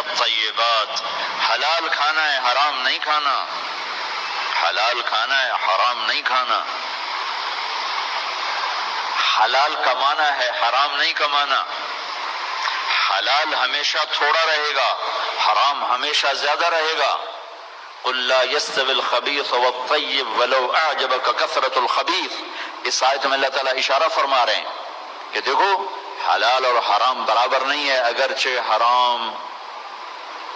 الطیبات، حلال کھانا ہے، حرام نہیں کھانا، حلال کھانا ہے، حرام نہیں کھانا، حلال کمانا ہے، حرام نہیں کمانا، حلال ہمیشہ تھوڑا رہے گا، حرام ہمیشہ زیادہ رہے گا۔ قل لا يستوي الخبيث والطيب ولو اعجبك كثرة الخبيث، اس آیت میں اللہ تعالیٰ اشارہ فرما رہے ہیں کہ دیکھو حلال اور حرام برابر نہیں ہے، اگرچہ حرام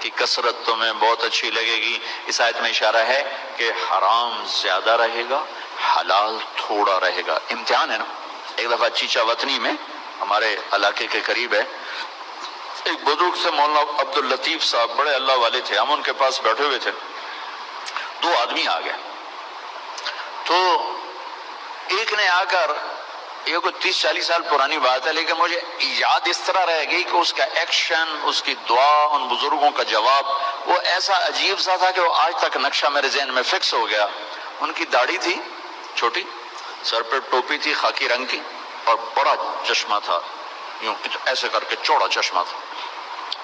کی کثرت تمہیں بہت اچھی لگے گی، اس آیت میں اشارہ ہے کہ حرام زیادہ رہے گا، حلال تھوڑا رہے گا۔ امتحان ہے نا۔ ایک دفعہ چیچا وطنی میں ہمارے علاقے کے قریب ہے، ایک بزرگ سے مولانا عبداللطیف صاحب بڑے اللہ والے تھے، ہم ان کے پاس بیٹھے ہوئے تھے، دو آدمی آ گئے، تو ایک نے آ کر، یہ کوئی 30-40 سال پرانی بات ہے لیکن مجھے یاد اس طرح رہ گئی کہ اس کا ایکشن، اس کی دعا، ان بزرگوں کا جواب وہ ایسا عجیب سا تھا کہ وہ آج تک نقشہ میرے ذہن میں فکس ہو گیا۔ ان کی داڑھی تھی چھوٹی، سر پہ ٹوپی تھی خاکی رنگ کی، اور بڑا چشمہ تھا، یوں ایسے کر کے چوڑا چشمہ تھا۔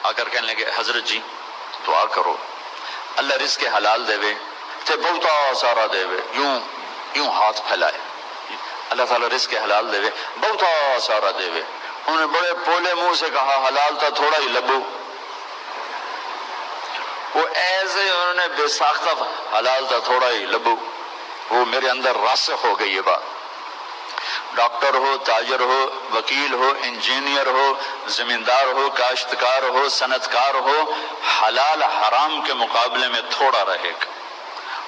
آ کر کہنے لگے حضرت جی دعا کرو اللہ رزق حلال دے وے تے بہتا سارا دے وے، یوں ہاتھ پھیلائے، اللہ تعالیٰ رزق حلال دے وے بہتا سارا دے وے۔ انہوں نے بڑے پولے منہ سے کہا حلال تھا تھوڑا ہی لبو، وہ ایسے انہوں نے بے ساختہ حلال تھا تھوڑا ہی لبو، وہ میرے اندر راسخ ہو گئی یہ بات۔ ڈاکٹر ہو، تاجر ہو، وکیل ہو، انجینئر ہو، زمیندار ہو، کاشتکار ہو، صنعتکار ہو، حلال حرام کے مقابلے میں تھوڑا رہے گا،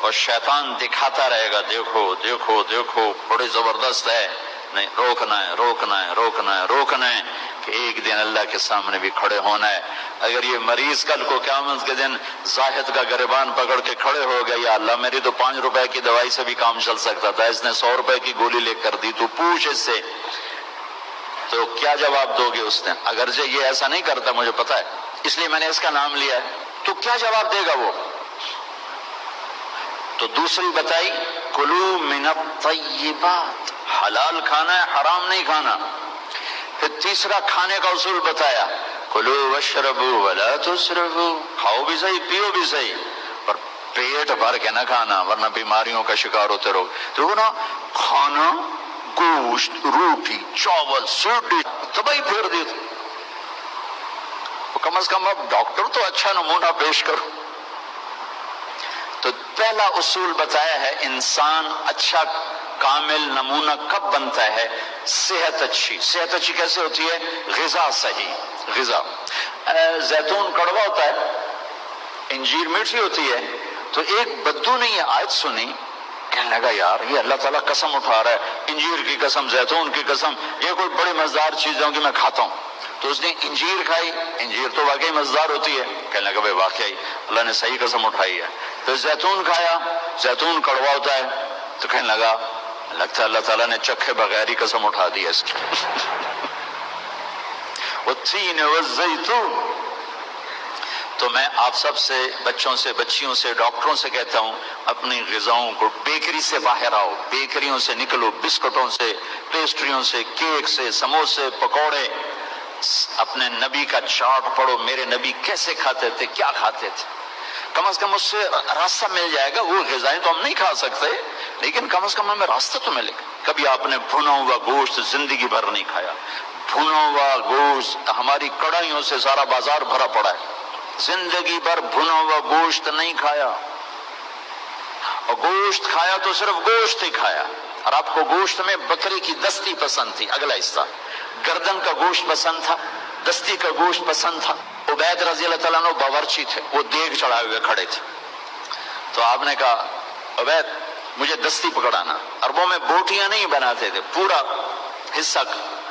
اور شیطان دکھاتا رہے گا دیکھو دیکھو دیکھو بڑے زبردست ہے، نہیں روکنا ہے روکنا ہے روکنا ہے روکنا ہے، کہ ایک دن اللہ کے سامنے بھی کھڑے ہونا ہے۔ اگر یہ مریض کل کو قیامت کے دن زاہد کا گریبان پکڑ کے کھڑے ہو گئے، یا اللہ میری تو 5 روپے کی دوائی سے بھی کام چل سکتا تھا، اس نے 100 روپے کی گولی لے کر دی، تو پوچھ اس سے، تو کیا جواب دو گے اس نے؟ اگرچہ یہ ایسا نہیں کرتا مجھے پتا ہے، اس لیے میں نے اس کا نام لیا ہے، تو کیا جواب دے گا وہ؟ تو دوسری بتائی کلو من الطیبات، حلال کھانا ہے حرام نہیں کھانا۔ پھر تیسرا کھانے کا اصول بتایا کلو واشربوا ولا تسرفوا، کھاؤ بھی صحیح پیو بھی صحیح، پر پیٹ بھر کے نہ کھانا ورنہ بیماریوں کا شکار ہوتے رہو۔ تو نا کھانا گوشت روٹی چاول سوٹی تباہی پھیر دی، کم از کم اب ڈاکٹر تو اچھا نمونہ پیش کرو۔ تو پہلا اصول بتایا ہے انسان اچھا کامل نمونہ کب بنتا ہے؟ صحت اچھی۔ صحت اچھی کیسے ہوتی ہے؟ غذا صحیح، غذا۔ زیتون کڑوا ہوتا ہے، انجیر میٹھی ہوتی ہے، تو ایک بدو نے یہ آیت سنی، کہنے لگا یار یہ اللہ تعالیٰ قسم اٹھا رہا ہے، انجیر کی قسم زیتون کی قسم، یہ کوئی بڑی مزیدار چیزیں کہ میں کھاتا ہوں۔ تو اس نے انجیر کھائی، انجیر تو واقعی مزیدار ہوتی ہے، کہنے لگا بھائی واقعی اللہ نے صحیح قسم اٹھائی ہے۔ پھر زیتون کھایا، زیتون کڑوا ہوتا ہے، تو کہنے لگا لگتا ہے اللہ تعالیٰ نے چکھے بغیر ہی قسم اٹھا دی ہے اس کی۔ والتین والزیتون۔ تو میں آپ سب سے، بچوں سے، بچیوں سے، ڈاکٹروں سے کہتا ہوں اپنی غذاؤں کو، بیکری سے باہر آؤ، بیکریوں سے نکلو، بسکٹوں سے، پیسٹریوں سے، کیک سے، سموسے، پکوڑے، اپنے نبی کا چارٹ پڑھو، میرے نبی کیسے کھاتے تھے، کیا کھاتے تھے، کم از کم اس سے راستہ مل جائے گا۔ وہ غذائیں تو ہم نہیں کھا سکتے لیکن کم از کم ہمیں راستہ تو ملے گا۔ کبھی آپ نے بھنا ہوا گوشت زندگی بھر نہیں کھایا، بھنا ہوا گوشت ہماری کڑھائیوں سے سارا بازار بھرا پڑا ہے، زندگی بھر بھنا ہوا گوشت نہیں کھایا، اور گوشت کھایا تو صرف گوشت ہی کھایا، اور آپ کو گوشت میں بکری کی دستی پسند تھی، اگلا حصہ گردن کا گوشت پسند تھا، دستی کا گوشت پسند تھا۔ عبید رضی اللہ تعالیٰ عنہ باورچی تھے، وہ دیگ چڑھائے ہوئے کھڑے تھے، تو آپ نے کہا عبید مجھے دستی پکڑانا، اور وہ میں بوٹیاں نہیں بناتے تھے، پورا حصہ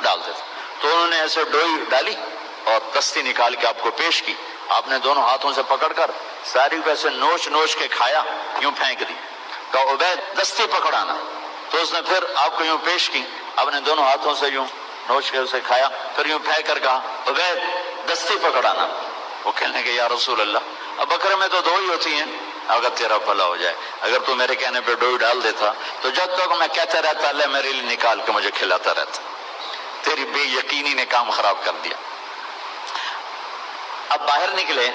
ڈالتے تھے، تو انہوں نے ایسے ڈوئی ڈالی اور دستی نکال کے آپ کو پیش کی، آپ نے دونوں ہاتھوں سے پکڑ کر ساری ویسے نوچ نوچ کے کھایا، یوں پھینک دی، کہا عبید دستی پکڑانا، تو اس نے پھر آپ کو یوں پیش کی، آپ نے دونوں ہاتھوں سے یوں نوچ کے اسے کھایا، پھر یوں پھینک کر کہا عبید دستی پکڑانا۔ وہ کہنے لگے یا رسول اللہ اب بکرے میں تو دو ہی ہوتی ہیں، اگر تیرا بھلا ہو جائے اگر تو میرے کہنے پہ ڈوئی ڈال دیتا تو جب تک میں کہتا رہتا اللہ میرے لیے نکال کے مجھے کھلاتا رہتا، تیری بے یقینی نے کام خراب کر دیا۔ اب باہر نکلے،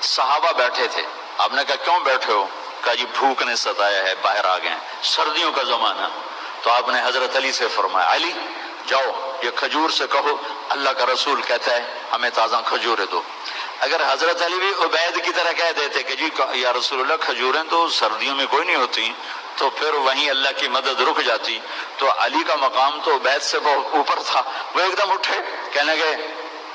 صحابہ بیٹھے تھے، آپ نے کہا کیوں بیٹھے ہو؟ کہا جی بھوک نے ستایا ہے، باہر آ گئے ہیں، سردیوں کا زمانہ۔ تو آپ نے حضرت علی سے فرمایا علی جاؤ یہ کھجور سے کہو اللہ کا رسول کہتا ہے ہمیں تازہ کھجوریں دو۔ اگر حضرت علی بھی عبید کی طرح کہہ دیتے کہ جی یا رسول اللہ کھجوریں تو سردیوں میں کوئی نہیں ہوتی، تو پھر وہیں اللہ کی مدد رک جاتی۔ تو علی کا مقام تو عبید سے بہت اوپر تھا، وہ ایک دم اٹھے، کہنے لگے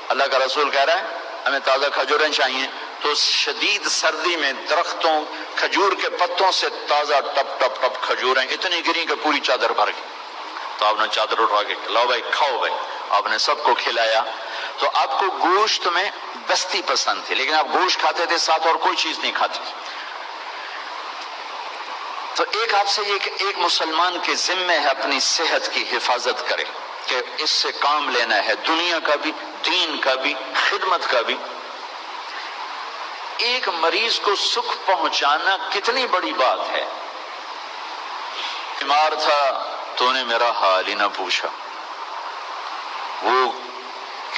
اللہ کا رسول کہہ رہا ہے ہمیں تازہ کھجوریں چاہیے۔ تو شدید سردی میں درختوں کھجور کے پتوں سے تازہ ٹپ ٹپ ٹپ کھجوریں اتنی گری کہ پوری چادر بھر گئی۔ تو آپ نے چادر اٹھا کے لاؤ بھائی کھاؤ بھائی، آپ نے سب کو کھلایا۔ تو آپ کو گوشت میں دستی پسند تھی، لیکن آپ گوشت کھاتے تھے ساتھ اور کوئی چیز نہیں کھاتے۔ تو ایک آپ سے یہ کہ ایک مسلمان کے ذمہ ہے اپنی صحت کی حفاظت کرے، کہ اس سے کام لینا ہے، دنیا کا بھی، دین کا بھی، خدمت کا بھی۔ ایک مریض کو سکھ پہنچانا کتنی بڑی بات ہے۔ بیمار تھا تو نے میرا حال ہی نہ پوچھا، وہ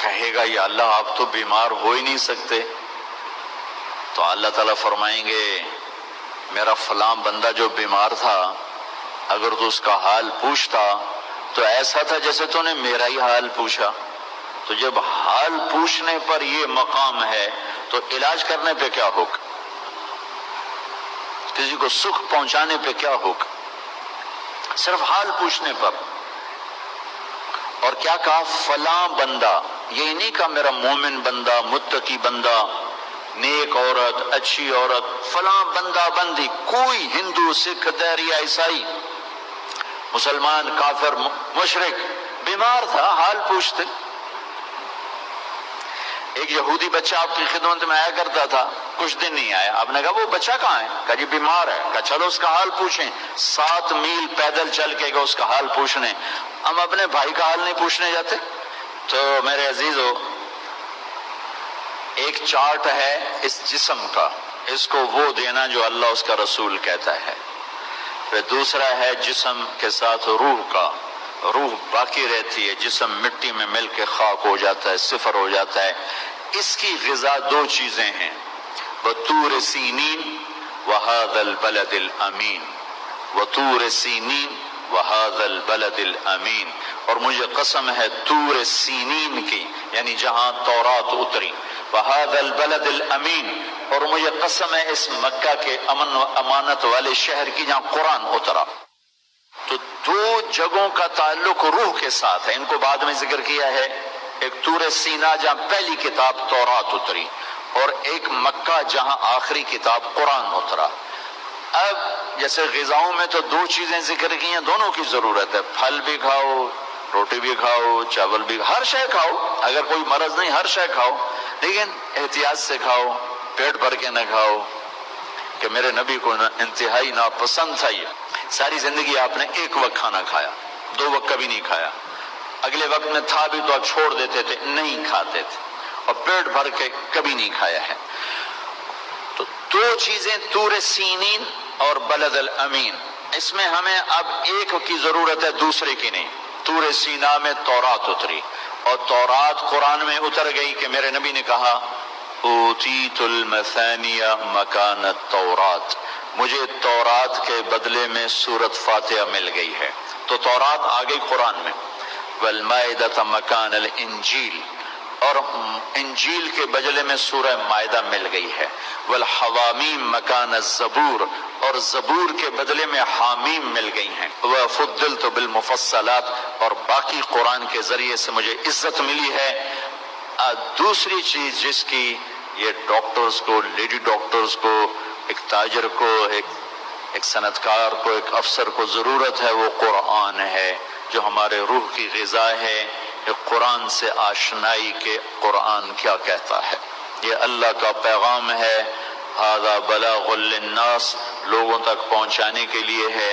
کہے گا یا اللہ آپ تو بیمار ہو ہی نہیں سکتے، تو اللہ تعالیٰ فرمائیں گے میرا فلاں بندہ جو بیمار تھا اگر تو اس کا حال پوچھتا تو ایسا تھا جیسے تو نے میرا ہی حال پوچھا۔ تو جب حال پوچھنے پر یہ مقام ہے تو علاج کرنے پہ کیا ہوگا، کسی کو سکھ پہنچانے پہ کیا ہوگا، صرف حال پوچھنے پر۔ اور کیا کہا فلاں بندہ، یہ نہیں کہا میرا مومن بندہ، متقی بندہ، نیک عورت، اچھی عورت، فلاں بندہ بندی، کوئی ہندو، سکھ، دہریہ، عیسائی، مسلمان، کافر، مشرک بیمار تھا حال پوچھتے۔ ایک یہودی بچہ آپ کی خدمت میں آیا کرتا تھا، کچھ دن نہیں آیا، آپ نے کہا وہ بچہ کہاں ہے؟ کہا جی بیمار ہے۔ کہا چلو اس کا حال پوچھیں۔ 7 میل پیدل چل کے گئے اس کا حال پوچھنے۔ ہم اپنے بھائی کا حال نہیں پوچھنے جاتے؟ تو میرے عزیزو، ایک چارٹ ہے اس جسم کا، اس کو وہ دینا جو اللہ اس کا رسول کہتا ہے۔ پھر دوسرا ہے جسم کے ساتھ روح کا، روح باقی رہتی ہے، جسم مٹی میں مل کے خاک ہو جاتا ہے، صفر ہو جاتا ہے۔ اس کی غذا 2 چیزیں ہیں، وطور سینین وہذا البلد الامین، وطور سینین وہذا البلد الامین۔ اور مجھے قسم ہے طور سینین کی، یعنی جہاں تورات اتری، وہذا البلد الامین، اور مجھے قسم ہے اس مکہ کے امن و امانت والے شہر کی جہاں قرآن اترا۔ تو 2 جگہوں کا تعلق روح کے ساتھ ہے، ان کو بعد میں ذکر کیا ہے، ایک طور سینا جہاں پہلی کتاب تورات اتری، اور ایک مکہ جہاں آخری کتاب قرآن اترا۔ اب جیسے غذاؤں میں تو 2 چیزیں ذکر کی ہیں، دونوں کی ضرورت ہے، پھل بھی کھاؤ، روٹی بھی کھاؤ، چاول بھی، ہر شے کھاؤ، اگر کوئی مرض نہیں ہر شے کھاؤ، لیکن احتیاط سے کھاؤ، پیٹ بھر کے نہ کھاؤ، کہ میرے نبی کو انتہائی ناپسند تھا یہ، ساری زندگی آپ نے 1 وقت کھانا کھایا، 2 وقت کبھی نہیں کھایا، اگلے وقت میں تھا بھی تو آپ چھوڑ دیتے تھے، نہیں کھاتے تھے، اور پیٹ بھر کے کبھی نہیں کھایا ہے۔ تو 2 چیزیں طور سینین اور بلد الامین، اس میں ہمیں اب ایک کی ضرورت ہے دوسرے کی نہیں۔ طور سینا میں تورات اتری، اور تورات قرآن میں اتر گئی کہ میرے نبی نے کہا اوتیت المثانی مکان التورات، مجھے تورات کے بدلے میں سورۃ فاتحہ مل گئی ہے، تو تورات آ گئی قرآن میں۔ والمائدۃ مکان الانجیل، اور انجیل کے بدلے میں سورہ مائدہ مل گئی ہے۔ والحوامیم مکان الزبور، اور زبور کے بدلے میں حامیم مل گئی ہیں۔ وفضلت بالمفصلات، اور باقی قرآن کے ذریعے سے مجھے عزت ملی ہے۔ دوسری چیز جس کی یہ ڈاکٹرز کو، لیڈی ڈاکٹرز کو، ایک تاجر کو، ایک صنعتکار کو، ایک افسر کو ضرورت ہے، وہ قرآن ہے جو ہمارے روح کی غذا ہے۔ یہ قرآن سے آشنائی کے قرآن کیا کہتا ہے، یہ اللہ کا پیغام ہے، ھذا بلاغ للناس، لوگوں تک پہنچانے کے لیے ہے،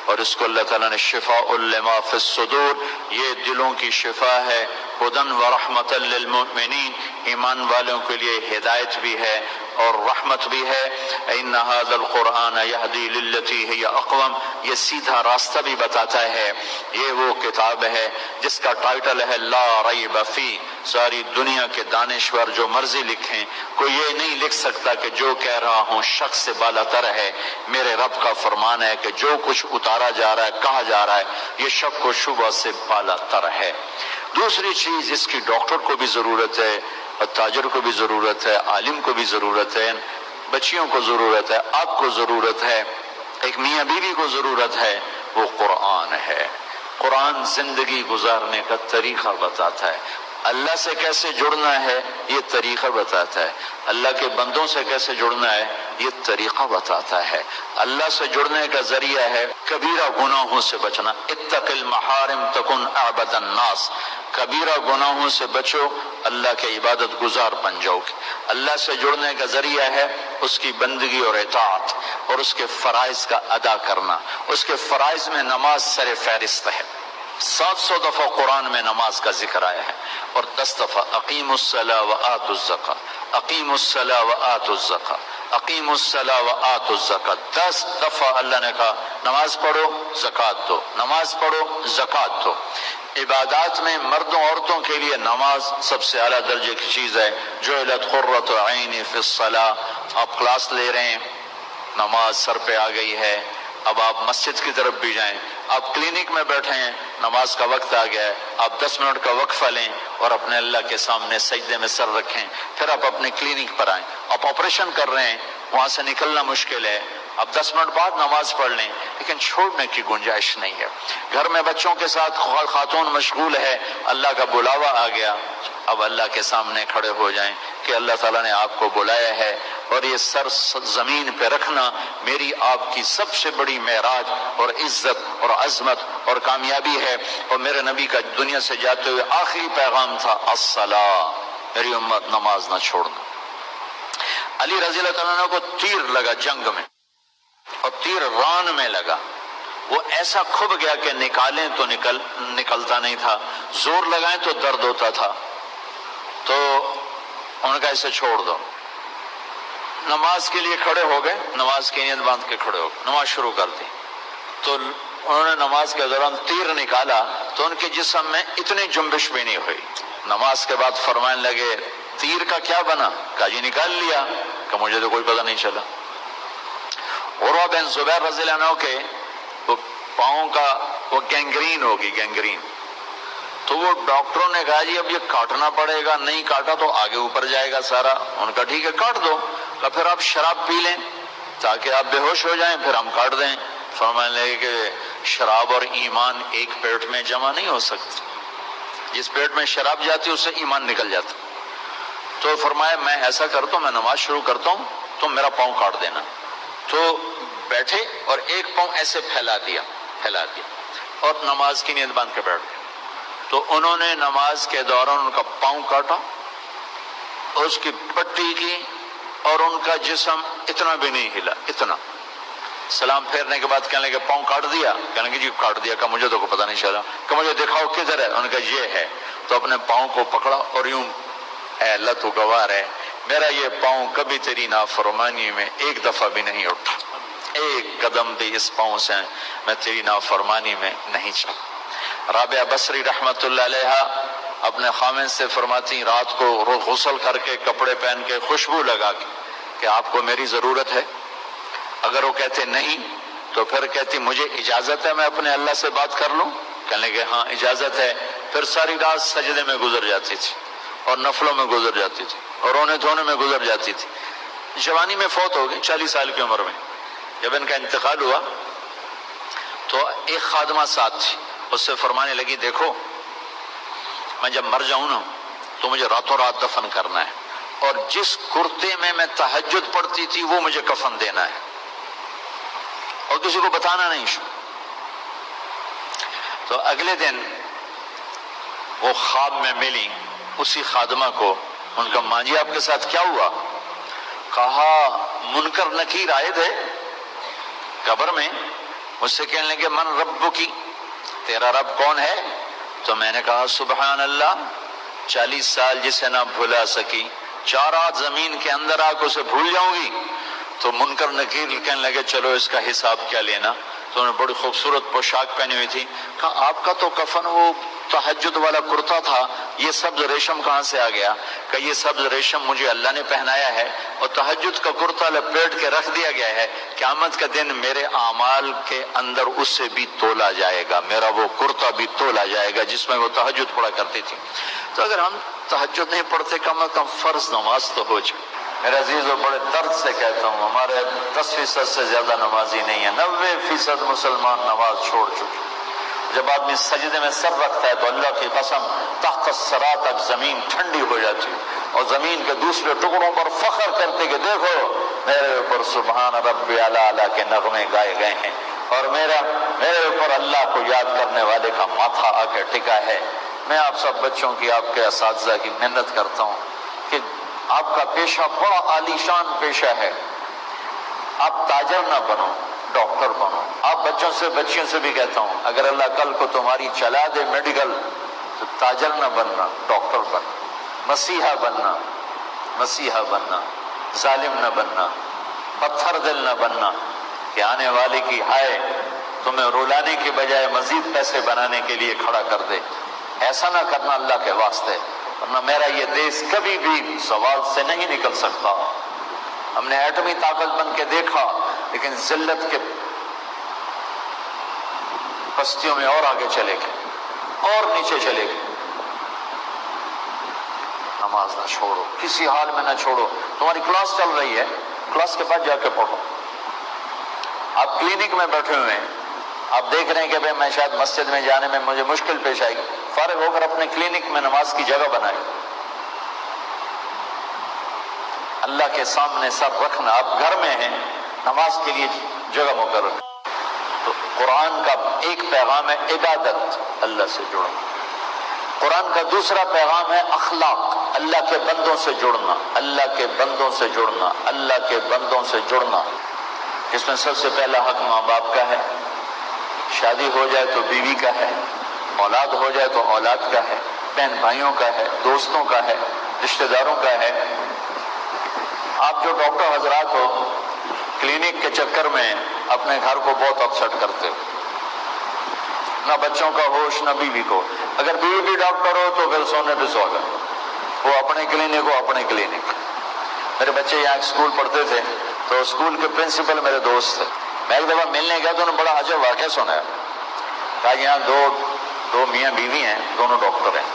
اور اس کو اللہ تعالیٰ نے شفاء لما فی الصدور، یہ دلوں کی شفا ہے، ھدی ورحمۃ للمؤمنین، ایمان والوں کے لیے ہدایت بھی ہے، اور رحمت بھی ہے. ان ھذا القرآن یہدی للتی ہی اقوم، یہ سیدھا راستہ بھی بتاتا ہے. یہ وہ کتاب ہے جس کا ٹائٹل ہے لا ریب فی. ساری دنیا کے دانشور جو مرضی لکھیں، کوئی یہ نہیں لکھ سکتا کہ جو کہہ رہا ہوں شک سے بالا تر ہے. میرے رب کا فرمان ہے کہ جو کچھ اتارا جا رہا ہے، کہا جا رہا ہے، یہ شک و شبہ سے بالا تر ہے. دوسری چیز، اس کی ڈاکٹر کو بھی ضرورت ہے، تاجر کو بھی ضرورت ہے، عالم کو بھی ضرورت ہے، بچیوں کو ضرورت ہے، آپ کو ضرورت ہے، ایک میاں بیوی کو ضرورت ہے. وہ قرآن ہے. قرآن زندگی گزارنے کا طریقہ بتاتا ہے. اللہ سے کیسے جڑنا ہے یہ طریقہ بتاتا ہے. اللہ کے بندوں سے کیسے جڑنا ہے یہ طریقہ بتاتا ہے. اللہ سے جڑنے کا ذریعہ ہے کبیرہ گناہوں سے بچنا. اتق المحارم تکن اعبد الناس. کبیرہ گناہوں سے بچو، اللہ کے عبادت گزار بن جاؤ گے. اللہ سے جڑنے کا ذریعہ ہے اس کی بندگی اور اطاعت اور اس کے فرائض کا ادا کرنا. اس کے فرائض میں نماز سر فہرست ہے. 700 دفعہ قرآن میں نماز کا ذکر آیا ہے، اور 10 دفعہ اقیموا الصلاۃ وآتوا الزکاۃ، اقیموا الصلاۃ وآتوا الزکاۃ، اقیموا الصلاۃ وآتوا الزکاۃ. 10 دفعہ اللہ نے کہا نماز پڑھو زکوٰۃ دو، نماز پڑھو زکوٰۃ دو. عبادات میں مردوں عورتوں کے لیے نماز سب سے اعلیٰ درجے کی چیز ہے. جعلت قرۃ عینی فی الصلاۃ. آپ کلاس لے رہے ہیں، نماز سر پہ آ گئی ہے، اب آپ مسجد کی طرف بھی جائیں. آپ کلینک میں بیٹھے ہیں، نماز کا وقت آ گیا ہے، آپ 10 منٹ کا وقفہ لیں اور اپنے اللہ کے سامنے سجدے میں سر رکھیں. پھر آپ اپنے کلینک پر آئیں. آپ آپریشن کر رہے ہیں، وہاں سے نکلنا مشکل ہے، آپ 10 منٹ بعد نماز پڑھ لیں، لیکن چھوڑنے کی گنجائش نہیں ہے. گھر میں بچوں کے ساتھ خاتون مشغول ہے، اللہ کا بلاوا آ گیا، اب اللہ کے سامنے کھڑے ہو جائیں کہ اللہ تعالیٰ نے آپ کو بلایا ہے، اور یہ سر زمین پہ رکھنا میری آپ کی سب سے بڑی معراج اور عزت اور عظمت اور کامیابی ہے. اور میرے نبی کا دنیا سے جاتے ہوئے آخری پیغام تھا الصلاۃ، میری امت نماز نہ چھوڑنا. علی رضی اللہ تعالیٰ عنہ کو تیر لگا جنگ میں، اور تیر ران میں لگا. وہ ایسا کھب گیا کہ نکالیں تو نکلتا نہیں تھا، زور لگائیں تو درد ہوتا تھا. تو ان کا اسے چھوڑ دو. نماز کے لیے کھڑے ہو گئے، نماز کی نیت باندھ کے کھڑے ہو گئے، نماز شروع کر دی. تو انہوں نے نماز کے دوران تیر نکالا تو ان کے جسم میں اتنی جنبش بھی نہیں ہوئی. نماز کے بعد فرمانے لگے تیر کا کیا بنا؟ کہا جی نکال لیا. کہ مجھے تو کوئی پتہ نہیں چلا. عروہ بن زبیر رضی اللہ عنہ کے وہ پاؤں کا وہ گینگرین ہوگی، گینگرین. تو وہ ڈاکٹروں نے کہا جی اب یہ کاٹنا پڑے گا، نہیں کاٹا تو آگے اوپر جائے گا سارا. ان کا ٹھیک ہے کاٹ دو. کہ پھر آپ شراب پی لیں تاکہ آپ بے ہوش ہو جائیں، پھر ہم کاٹ دیں. فرمانے لگے کہ شراب اور ایمان ایک پیٹ میں جمع نہیں ہو سکتی. جس پیٹ میں شراب جاتی اس سے ایمان نکل جاتا. تو فرمایا میں ایسا کرتا ہوں، میں نماز شروع کرتا ہوں، تم میرا پاؤں کاٹ دینا. تو بیٹھے اور ایک پاؤں ایسے پھیلا دیا اور نماز کی نیت باندھ کے بیٹھ گئے. تو انہوں نے نماز کے دوران ان کا پاؤں کاٹا، اس کی پٹی کی، اور ان کا جسم اتنا بھی نہیں ہلا، اتنا. سلام پھیرنے کے بعد کہنے لگے پاؤں کاٹ دیا؟ کہنے لگے جی کاٹ دیا. کہ مجھے تو کوئی پتہ نہیں چلا. کہ مجھے دکھاؤ کدھر ہے؟ انہوں نے کہا یہ ہے. تو اپنے پاؤں کو پکڑا اور یوں، اے اللہ تو گواہ ہے میرا یہ پاؤں کبھی تیری نافرمانی میں ایک دفعہ بھی نہیں اٹھا، ایک قدم بھی اس پاؤں سے میں تیری نافرمانی میں نہیں چلا. رابعہ بصری رحمت اللہ علیہا اپنے خامن سے فرماتی رات کو غسل کر کے کپڑے پہن کے خوشبو لگا کے کہ آپ کو میری ضرورت ہے. اگر وہ کہتے نہیں تو پھر کہتی مجھے اجازت ہے میں اپنے اللہ سے بات کر لوں؟ کہنے لگے ہاں اجازت ہے. پھر ساری رات سجدے میں گزر جاتی تھی اور نفلوں میں گزر جاتی تھی اور رونے دھونے میں گزر جاتی تھی. جوانی میں فوت ہو گئی، 40 سال کی عمر میں. جب ان کا انتقال ہوا تو ایک خادمہ ساتھ تھی، اس سے فرمانے لگی دیکھو میں جب مر جاؤں نا تو مجھے راتوں رات دفن کرنا ہے، اور جس کرتے میں تہجد پڑھتی تھی وہ مجھے کفن دینا ہے، اور کسی کو بتانا نہیں. تو اگلے دن وہ خواب میں ملی اسی خادمہ کو. ان کا ماں جی آپ کے ساتھ کیا ہوا؟ کہا منکر نکیر آئے تھے قبر میں، مجھ سے کہنے لگے من ربکی، تیرا رب کون ہے؟ تو میں نے کہا سبحان اللہ، 40 سال جسے نہ بھلا سکی 4 رات زمین کے اندر آ کے اسے بھول جاؤں گی؟ تو منکر نکیر کہنے لگے چلو اس کا حساب کیا لینا. تو انہوں نے بڑی خوبصورت پوشاک پہنی ہوئی تھی. کہا آپ کا تو کفن وہ تہجد والا کرتا تھا، یہ سبز ریشم کہاں سے آ گیا؟ کہ یہ سبز ریشم مجھے اللہ نے پہنایا ہے اور تہجد کا کرتا لپیٹ کے رکھ دیا گیا ہے. قیامت کا دن میرے اعمال کے اندر اس سے بھی تولا جائے گا، میرا وہ کرتا بھی تولا جائے گا جس میں وہ تہجد پڑھا کرتی تھی. تو اگر ہم تہجد نہیں پڑھتے کم از کم فرض نماز تو ہو جائے. میرے عزیزو بڑے درد سے کہتا ہوں ہمارے 10% سے زیادہ نمازی نہیں ہے، 90% مسلمان نماز چھوڑ چکے. جب آدمی سجدے میں سر رکھتا ہے تو اللہ کی قسم تحت الثری تک زمین ٹھنڈی ہو جاتی ہے اور زمین کے دوسرے ٹکڑوں پر فخر کرتے کہ دیکھو میرے اوپر سبحان ربی اعلیٰ کے نغمے گائے گئے ہیں اور میرے اوپر اللہ کو یاد کرنے والے کا ماتھا آ کے ٹکا ہے. میں آپ سب بچوں کی، آپ کے اساتذہ کی محنت کرتا ہوں کہ آپ کا پیشہ بڑا عالیشان پیشہ ہے. آپ تاجر نہ بنو، ڈاکٹر بنو. آپ بچوں سے بچیوں سے بھی کہتا ہوں اگر اللہ کل کو تمہاری چلا دے میڈیکل تو تاجر نہ بننا، ڈاکٹر بننا. مسیحا بننا، ظالم نہ بننا، پتھر دل نہ بننا کہ آنے والے کی ہائے تمہیں رلانے کے بجائے مزید پیسے بنانے کے لیے کھڑا کر دے. ایسا نہ کرنا اللہ کے واسطے، ورنہ میرا یہ دیش کبھی بھی سوال سے نہیں نکل سکتا. ہم نے ایٹمی طاقت بن کے دیکھا لیکن ذلت کے پستیوں میں اور آگے چلے گئے اور نیچے چلے گئے. نماز نہ چھوڑو، کسی حال میں نہ چھوڑو. تمہاری کلاس چل رہی ہے، کلاس کے بعد جا کے پڑھو. آپ کلینک میں بیٹھے ہوئے ہیں، آپ دیکھ رہے ہیں کہ میں شاید مسجد میں جانے میں مجھے مشکل پیش آئی، فارغ ہو کر اپنے کلینک میں نماز کی جگہ بنائے. اللہ کے سامنے سر رکھنا. آپ گھر میں ہیں، نماز کے لیے جگہ مقرر. تو قرآن کا ایک پیغام ہے عبادت، اللہ سے جڑنا. قرآن کا دوسرا پیغام ہے اخلاق، اللہ کے بندوں سے جڑنا، اللہ کے بندوں سے جڑنا، اللہ کے بندوں سے جڑنا. جس میں سب سے پہلا حق ماں باپ کا ہے. شادی ہو جائے تو بیوی کا ہے، اولاد ہو جائے تو اولاد کا ہے، بہن بھائیوں کا ہے، دوستوں کا ہے، رشتہ داروں کا ہے. آپ جو ڈاکٹر حضرات ہو کلینک کے چکر میں اپنے گھر کو بہت اپسٹ کرتے ہو، نہ بچوں کا ہوش نہ بیوی کو. اگر بیوی بھی ڈاکٹر ہو تو پھر سونے پہ سوگا، وہ اپنے کلینک ہو اپنے کلینک. میرے بچے یہاں اسکول پڑھتے تھے تو اسکول کے پرنسپل میرے دوست تھے. میں ایک دفعہ ملنے گیا تو انہوں نے بڑا عجب واقعہ سنایا. کہا یہاں دو میاں بیوی ہیں، دونوں ڈاکٹر ہیں،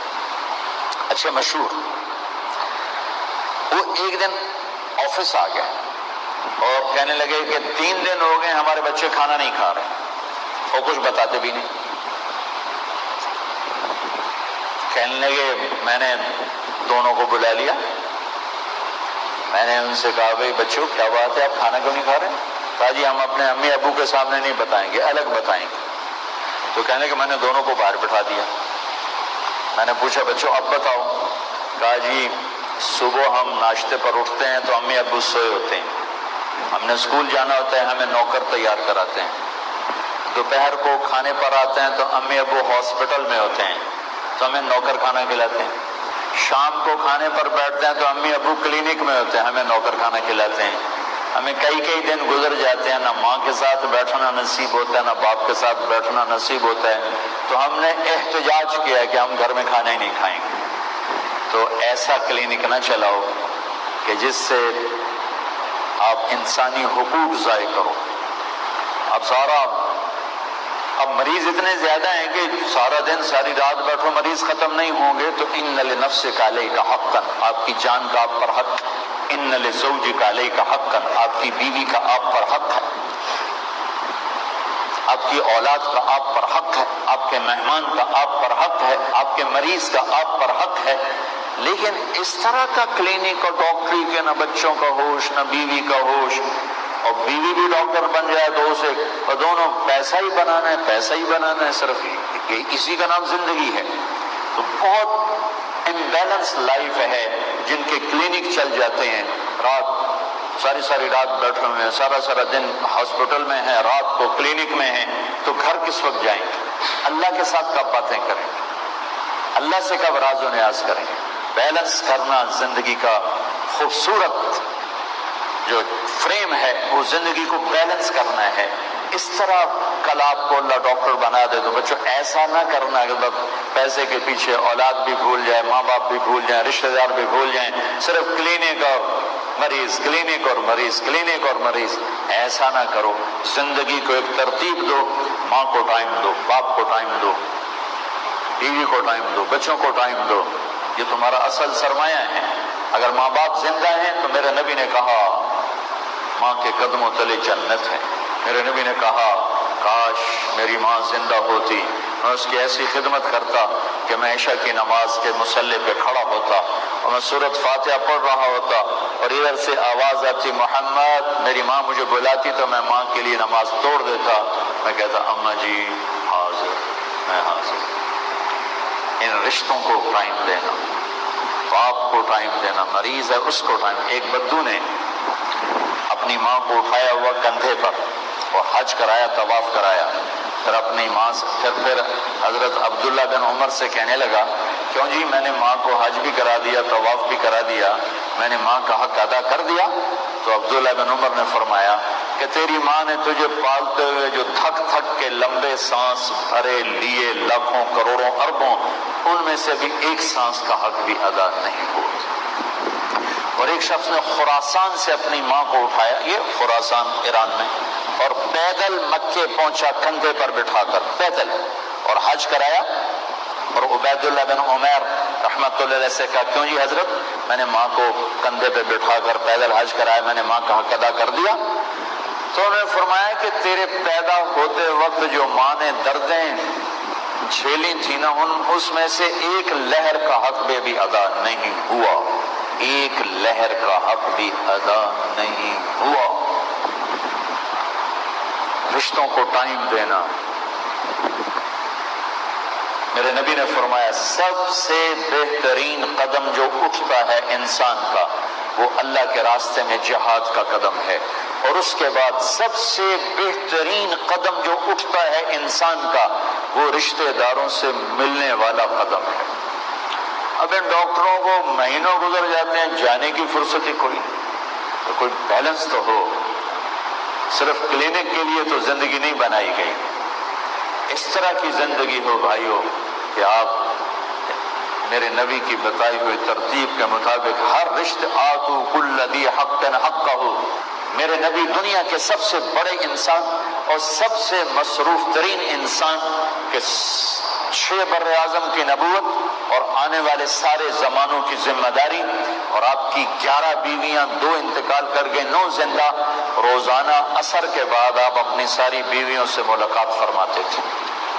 اچھے مشہور. وہ ایک دن آفس آ گئے اور کہنے لگے کہ 3 دن ہو گئے ہمارے بچے کھانا نہیں کھا رہے اور کچھ بتاتے بھی نہیں. کہنے لگے میں نے دونوں کو بلا لیا، میں نے ان سے کہا بھائی بچوں کیا بات ہے، آپ کھانا کیوں نہیں کھا رہے؟ کہا جی ہم اپنے امی ابو کے سامنے نہیں بتائیں گے، الگ بتائیں گے. تو کہنے کہ میں نے دونوں کو باہر بٹھا دیا. میں نے پوچھا بچوں اب بتاؤ. کہا جی صبح ہم ناشتے پر اٹھتے ہیں تو امی ابو سوئے ہوتے ہیں، ہم نے اسکول جانا ہوتا ہے ہمیں نوکر تیار کراتے ہیں. دوپہر کو کھانے پر آتے ہیں تو امی ابو ہاسپٹل میں ہوتے ہیں تو ہمیں نوکر کھانا کھلاتے ہیں. شام کو کھانے پر بیٹھتے ہیں تو امی ابو کلینک میں ہوتے ہیں، ہمیں نوکر کھانا کھلاتے ہیں. ہمیں کئی دن گزر جاتے ہیں، نہ ماں کے ساتھ بیٹھنا نصیب ہوتا ہے نہ باپ کے ساتھ بیٹھنا نصیب ہوتا ہے. تو ہم نے احتجاج کیا کہ ہم گھر میں کھانا ہی نہیں کھائیں گے. تو ایسا کلینک نہ چلاؤ کہ جس سے آپ انسانی حقوق ضائع کرو. اب مریض اتنے زیادہ ہیں کہ سارا دن ساری رات بیٹھو مریض ختم نہیں ہوں گے. تو ان لنفسک علیک حقا، آپ کی جان کا آپ پر حق. ان لزوجک علیک حقا، آپ کی بیوی کا آپ پر حق ہے. آپ کی اولاد کا آپ پر حق ہے، آپ کے مہمان کا آپ پر حق ہے، آپ کے مریض کا آپ پر حق ہے. لیکن اس طرح کا کلینک اور ڈاکٹری کے نہ بچوں کا ہوش نہ بیوی کا ہوش، اور بیوی بھی ڈاکٹر بن جائے تو اسے دونوں پیسہ ہی بنانا ہے صرف اسی کا نام زندگی ہے. تو بہت امبیلنس لائف ہے جن کے کلینک چل جاتے ہیں، ساری رات بیٹھے ہوئے ہیں، سارا دن ہاسپٹل میں ہیں، رات کو کلینک میں ہیں. تو گھر کس وقت جائیں گے؟ اللہ کے ساتھ کب باتیں کریں گے؟ اللہ سے کب راز و نیاز کریں گے؟ بیلنس کرنا زندگی کا خوبصورت جو فریم ہے وہ زندگی کو بیلنس کرنا ہے. اس طرح کل آپ کو اللہ ڈاکٹر بنا دے تو بچوں ایسا نہ کرنا کہ پیسے کے پیچھے اولاد بھی بھول جائے، ماں باپ بھی بھول جائیں، رشتہ دار بھی بھول جائیں، صرف کلینک اور مریض، کلینک اور مریض، کلینک اور مریض. ایسا نہ کرو. زندگی کو ایک ترتیب دو. ماں کو ٹائم دو، باپ کو ٹائم دو، بیوی کو ٹائم دو، بچوں کو ٹائم دو. یہ تمہارا اصل سرمایہ ہے. اگر ماں باپ زندہ ہیں تو میرے نبی نے کہا ماں کے قدموں تلے جنت ہے. میرے نبی نے کہا کاش میری ماں زندہ ہوتی، میں اس کی ایسی خدمت کرتا کہ میں عشاء کی نماز کے مصلی پہ کھڑا ہوتا اور میں سورۃ فاتحہ پڑھ رہا ہوتا اور ادھر سے آواز آتی محمد. میری ماں مجھے بلاتی تو میں ماں کے لیے نماز توڑ دیتا. میں کہتا اماں جی حاضر، میں حاضر. ان رشتوں کو ٹائم دینا، باپ کو ٹائم دینا، مریض ہے اس کو ٹائم. ایک بدو نے اپنی ماں کو اٹھایا ہوا کندھے پر اور حج کرایا، طواف کرایا. پھر اپنی ماں سے پھر حضرت عبداللہ بن عمر سے کہنے لگا کیوں جی میں نے ماں کو حج بھی کرا دیا، طواف بھی کرا دیا، میں نے ماں کا حق ادا کر دیا؟ تو عبداللہ بن عمر نے فرمایا کہ تیری ماں نے تجھے پالتے ہوئے جو تھک تھک کے لمبے سانس بھرے لیے لاکھوں کروڑوں اربوں، ان میں سے بھی ایک سانس کا حق بھی ادا نہیں ہوا. اور ایک شخص نے خراسان سے اپنی ماں کو اٹھایا، یہ خراسان ایران میں، اور پیدل مکے پہنچا کندھے پر بٹھا کر پیدل، اور حج کرایا. اور عبید اللہ بن عمیر رحمت اللہ علیہ سے کہا کیوں جی حضرت میں نے ماں کو کندھے پہ بٹھا کر پیدل حج کرایا، میں نے ماں کا حق ادا کر دیا؟ تو انہوں نے فرمایا کہ تیرے پیدا ہوتے وقت جو ماں نے دردیں جھیلی تھی نا، اس میں سے ایک لہر کا حق بھی ادا نہیں ہوا، ایک لہر کا حق بھی ادا نہیں ہوا. رشتوں کو ٹائم دینا. میرے نبی نے فرمایا سب سے بہترین قدم جو اٹھتا ہے انسان کا وہ اللہ کے راستے میں جہاد کا قدم ہے، اور اس کے بعد سب سے بہترین قدم جو اٹھتا ہے انسان کا وہ رشتہ داروں سے ملنے والا قدم ہے. اب ان ڈاکٹروں کو مہینوں گزر جاتے ہیں، جانے کی فرصت ہی کوئی بیلنس تو ہو. صرف کلینک کے لیے تو زندگی نہیں بنائی گئی. اس طرح کی زندگی ہو بھائیو کہ آپ میرے نبی کی بتائی ہوئی ترتیب کے مطابق ہر رشتہ آتو کل ذی حق حقہ. میرے نبی دنیا کے سب سے بڑے انسان اور سب سے مصروف ترین انسان کے 6 بر اعظم کی نبوت اور آنے والے سارے زمانوں کی ذمہ داری، اور آپ کی 11 بیویاں، 2 انتقال کر گئے، 9 زندہ. روزانہ عصر کے بعد آپ اپنی ساری بیویوں سے ملاقات فرماتے تھے،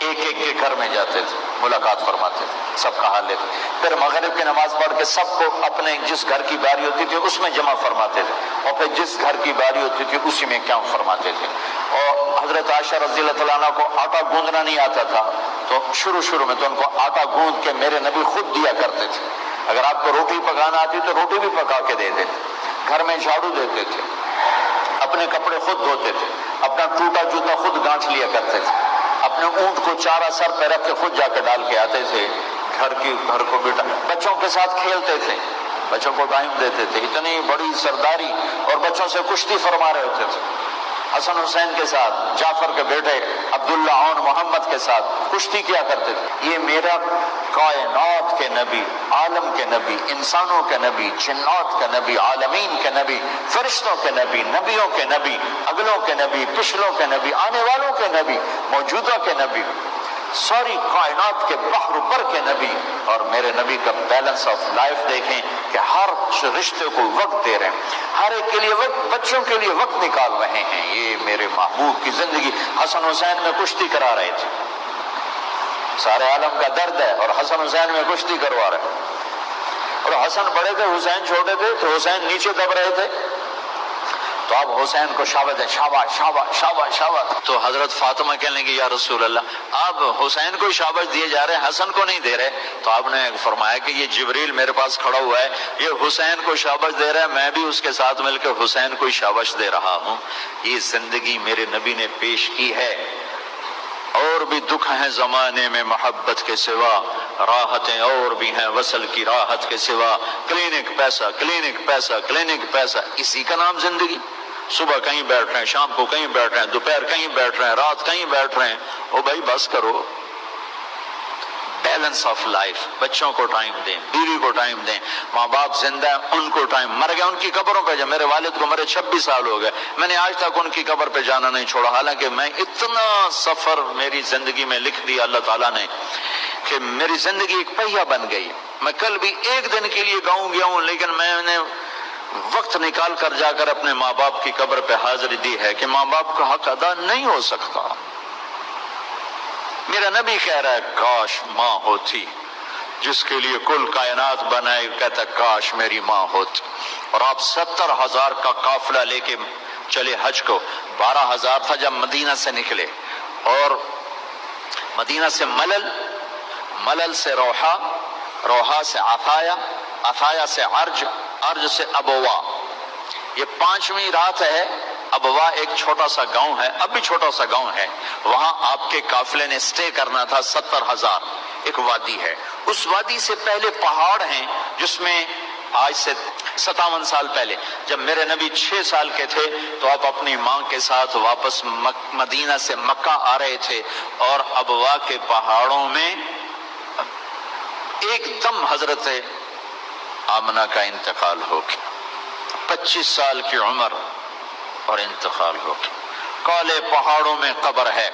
ایک ایک کے گھر میں جاتے تھے، ملاقات فرماتے تھے، سب کا حال لیتے. پھر مغرب کی نماز پڑھ کے سب کو اپنے جس گھر کی باری ہوتی تھی اس میں جمع فرماتے تھے، اور پھر جس گھر کی باری ہوتی تھی اسی میں قیام فرماتے تھے. اور حضرت عائشہ رضی اللہ عنہا کو آٹا گوندنا نہیں آتا تھا، تو شروع میں تو ان کو آٹا گوند کے میرے نبی خود دیا کرتے تھے. اگر آپ کو روٹی پکانا آتی تو روٹی بھی پکا کے دے دیتے. گھر میں جھاڑو دیتے تھے، اپنے کپڑے خود دھوتے تھے، اپنا ٹوٹا جوتا خود گانٹھ لیا کرتے تھے، اپنے اونٹ کو چارہ سر پہ رکھ کے خود جا کے ڈال کے آتے تھے. گھر کو بیٹا بچوں کے ساتھ کھیلتے تھے، بچوں کو ٹائم دیتے تھے. اتنی بڑی سرداری، اور بچوں سے کشتی فرما رہے ہوتے تھے. حسن حسین کے ساتھ، جعفر کے بیٹے عبداللہ اور محمد کے ساتھ کشتی کیا کرتے تھے. یہ میرا کائنات کے نبی، عالم کے نبی، انسانوں کے نبی، جنات کے نبی، عالمین کے نبی، فرشتوں کے نبی، نبیوں کے نبی، اگلوں کے نبی، پچھلوں کے نبی، آنے والوں کے نبی، موجودہ کے نبی، ساری کائنات کے بحر پر کے نبی. اور میرے نبی کا بیلنس آف لائف دیکھیں کہ ہر رشتے کو وقت دے رہے ہیں، ہر ایک کے لیے وقت، بچوں کے لیے وقت نکال رہے ہیں. یہ میرے محبوب کی زندگی. حسن حسین میں کشتی کرا رہے تھے، سارے عالم کا درد ہے اور حسن حسین میں کشتی کروا رہے ہیں. اور حسن بڑے تھے، حسین چھوٹے تھے، تو حسین نیچے دب رہے تھے، تو اب حسین کو شاباش ہے، شاباش شاباش شاباش شاباش. تو حضرت فاطمہ کہنے لگی یا رسول اللہ آپ حسین کو شاباش دیے جا رہے ہیں، حسن کو نہیں دے رہے. تو آپ نے فرمایا کہ یہ جبریل میرے پاس کھڑا ہوا ہے، یہ حسین کو شاباش دے رہا ہے، میں بھی اس کے ساتھ مل کے حسین کو شاباش دے رہا ہوں. یہ زندگی میرے نبی نے پیش کی ہے. اور بھی دکھ ہیں زمانے میں محبت کے سوا، راحتیں اور بھی ہیں وصل کی راحت کے سوا، کلینک پیسہ، کلینک پیسہ، کلینک پیسہ، اسی کا نام زندگی؟ صبح کہیں بیٹھ رہے ہیں، شام کو کہیں بیٹھ رہے ہیں، دوپہر کہیں بیٹھ رہے ہیں، رات کہیں بیٹھ رہے ہیں۔ او بھائی بس کرو، بیلنس آف لائف، بچوں کو ٹائم دیں، بیوی کو ٹائم دیں، ماں باپ زندہ ہیں ان کو ٹائم، مر گئے ان کی قبروں پہ جا، میرے والد کو مرے 26 سال ہو گئے، میں نے آج تک ان کی قبر پہ جانا نہیں چھوڑا، حالانکہ میں اتنا سفر میری زندگی میں لکھ دیا اللہ تعالیٰ نے کہ میری زندگی ایک پہیہ بن گئی۔ میں کل بھی ایک دن کے لیے گاؤں گیا ہوں، لیکن میں نے وقت نکال کر جا کر اپنے ماں باپ کی قبر پہ حاضری دی ہے کہ ماں باپ کا حق ادا نہیں ہو سکتا۔ میرا نبی کہہ رہا ہے کاش ماں ہوتی جس کے لیے کل کائنات بنائے، کہتا کاش میری ماں ہوتی۔ اور آپ 70,000 کا قافلہ لے کے چلے حج کو، 12,000 تھا جب مدینہ سے نکلے، اور مدینہ سے ملل، ملل سے روحا، روحا سے عطایا، عطایا سے عرج، عرج سے ابوا، یہ 5ویں رات ہے۔ ابوا ایک چھوٹا سا گاؤں ہے، اب بھی چھوٹا سا گاؤں ہے، وہاں آپ کے قافلے نے سٹے کرنا تھا۔ 70,000 ایک وادی ہے، اس وادی سے پہلے پہاڑ ہیں جس میں آج سے 57 سال پہلے جب میرے نبی 6 سال کے تھے تو آپ اپنی ماں کے ساتھ واپس مدینہ سے مکہ آ رہے تھے، اور ابوا کے پہاڑوں میں ایک دم حضرت آمنہ کا انتقال ہو گیا، 25 سال کی عمر اور انتقال ہو گیا۔ کالے پہاڑوں میں قبر ہے۔